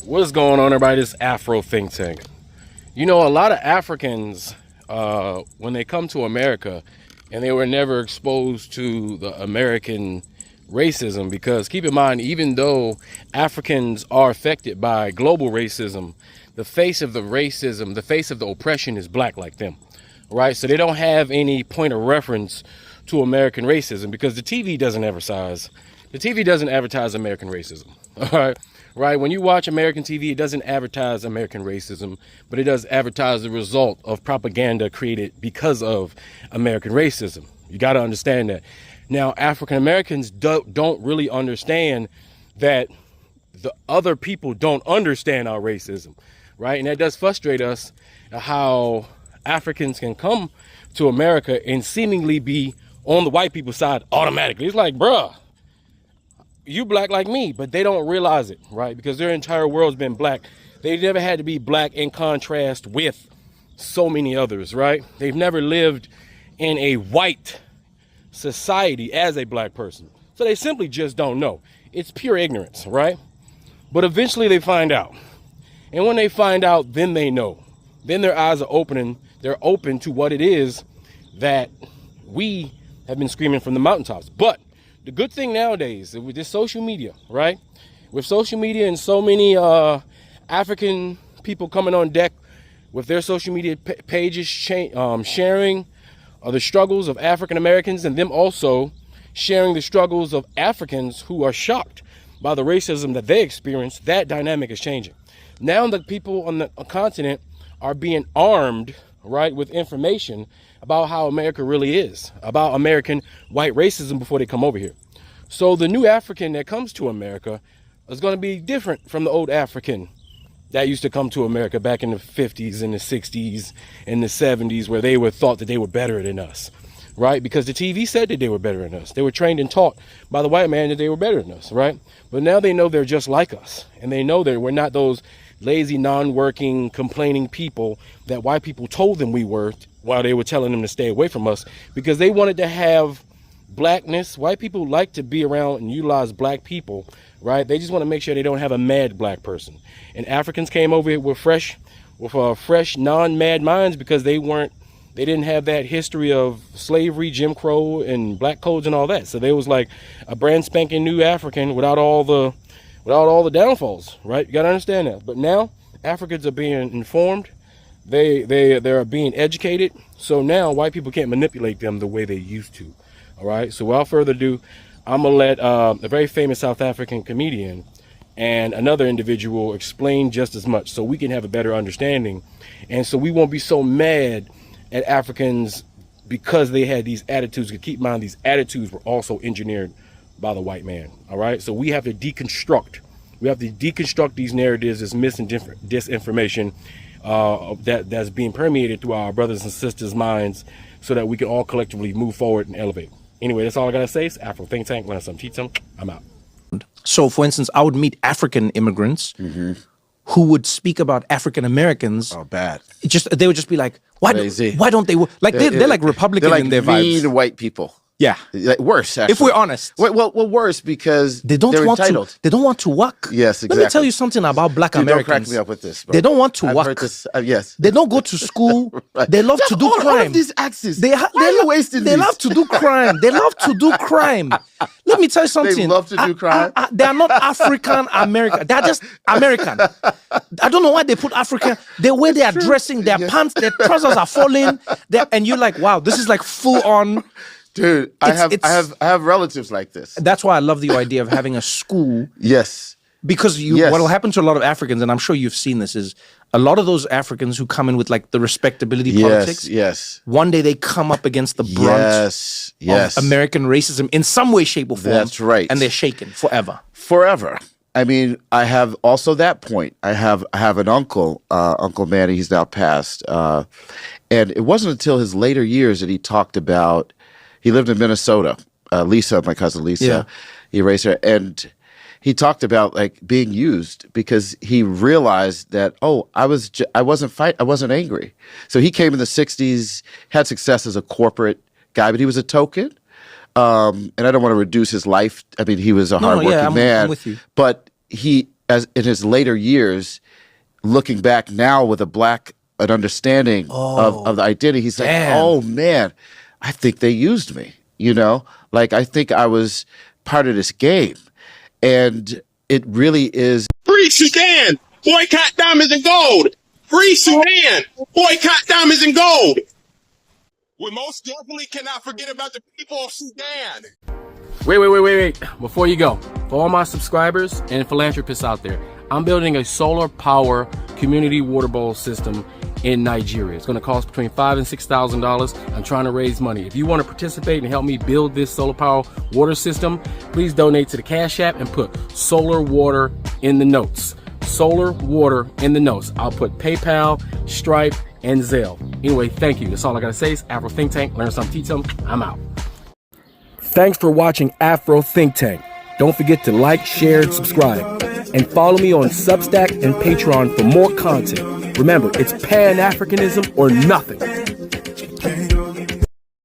What's going on, everybody? This Afro think tank. You know, a lot of Africans, when they come to America, and they were never exposed to the American racism, because keep in mind, even though Africans are affected by global racism, the face of the racism, the face of the oppression is black like them, right? So they don't have any point of reference to American racism because the TV doesn't advertise. The TV doesn't advertise American racism, all right? Right, when you watch American TV, it doesn't advertise American racism, but it does advertise the result of propaganda created because of American racism. You got to understand that. Now, African Americans don't really understand that the other people don't understand our racism, right? And that does frustrate us, how Africans can come to America and seemingly be on the white people's side automatically. It's like, bruh, you black like me, but they don't realize it, right? Because their entire world's been black. They've never had to be black in contrast with so many others, right? They've never lived in a white society as a black person. So they simply just don't know. It's pure ignorance, right? But eventually they find out. And when they find out, then they know. Then their eyes are opening. They're open to what it is that we have been screaming from the mountaintops. But the good thing nowadays with this social media, right? With social media and so many African people coming on deck with their social media pages sharing the struggles of African Americans, and them also sharing the struggles of Africans who are shocked by the racism that they experience, that dynamic is changing. Now the people on the continent are being armed, right, with information about how America really is, about American white racism before they come over here. So the new African that comes to America is going to be different from the old African that used to come to America back in the 50s and the 60s and the 70s, where they were thought that they were better than us, right? Because the TV said that they were better than us. They were trained and taught by the white man that they were better than us, right? But now they know they're just like us, and they know that we're not those lazy, non-working, complaining people that white people told them we were while they were telling them to stay away from us, because they wanted to have blackness. White people like to be around and utilize black people, right? They just want to make sure they don't have a mad black person. And Africans came over here with fresh, non-mad minds, because they didn't have that history of slavery, Jim Crow, and black codes and all that. So they was like a brand spanking new African without all the downfalls, right? You got to understand that. But now Africans are being informed. They're being educated. So now white people can't manipulate them the way they used to. All right. So without further ado, I'm going to let a very famous South African comedian and another individual explain just as much, so we can have a better understanding. And so we won't be so mad at Africans because they had these attitudes. Keep in mind, these attitudes were also engineered by the white man. All right. So we have to deconstruct. We have to deconstruct these narratives, this disinformation that's being permeated through our brothers and sisters' minds, so that we can all collectively move forward and elevate. Anyway, that's all I gotta say. It's Afro Think Tank. Learn some, teach some. I'm out. So, for instance, I would meet African immigrants who would speak about African Americans. Oh, bad. They would just be like, why don't they like they're like Republican they're like in their vibes. mean white people. Yeah, Like worse. Actually. if we're honest. Well, worse because They don't they're want entitled. to. They don't want to work. Yes, Let me exactly. tell you something about Black Dude, Americans. don't crack me up with this, bro. They don't want to I've work. heard this. Yes. They don't go to school. Right. They love to do all crime. of these axes. They Why are you wasting They these? love to do crime. They love to do crime. Let me tell you something. They love to do crime? They are not African American. They're just American. I don't know why they put African. The way they are dressing, their pants, their trousers are falling. And you're like, wow, this is like full on. Dude, I have relatives like this. That's why I love the idea of having a school. Yes. Because Yes. what will happen to a lot of Africans, and I'm sure you've seen this, is a lot of those Africans who come in with like the respectability politics. Yes. One day they come up against the brunt Yes. of American racism in some way, shape, or form. That's right. And they're shaken forever. Forever. I mean, I have also that point. I have an uncle, Uncle Manny. He's now passed, and it wasn't until his later years that he talked about. He lived in Minnesota. Lisa, my cousin Lisa, he raised her, and he talked about like being used because he realized that I wasn't angry. So he came in the '60s, had success as a corporate guy, but he was a token. And I don't want to reduce his life. I mean, he was a hardworking man. I'm with you. But he as in his later years, looking back now with an understanding of the identity, he's like, damn. oh man, I think they used me, you know? Like, I think I was part of this game. And it really is. Free Sudan! Boycott diamonds and gold! Free Sudan! Boycott diamonds and gold! We most definitely cannot forget about the people of Sudan. Wait. Before you go, for all my subscribers and philanthropists out there, I'm building a solar power community water bowl system in Nigeria. It's going to cost between $5,000 and $6,000. I'm trying to raise money. If you want to participate and help me build this solar power water system, please donate to the Cash App and put solar water in the notes. Solar water in the notes. I'll put PayPal, Stripe, and Zelle. Anyway, thank you. That's all I got to say. It's Afro Think Tank. Learn something, teach something. I'm out. Thanks for watching Afro Think Tank. Don't forget to like, share, and subscribe. And follow me on Substack and Patreon for more content. Remember, it's Pan-Africanism or nothing.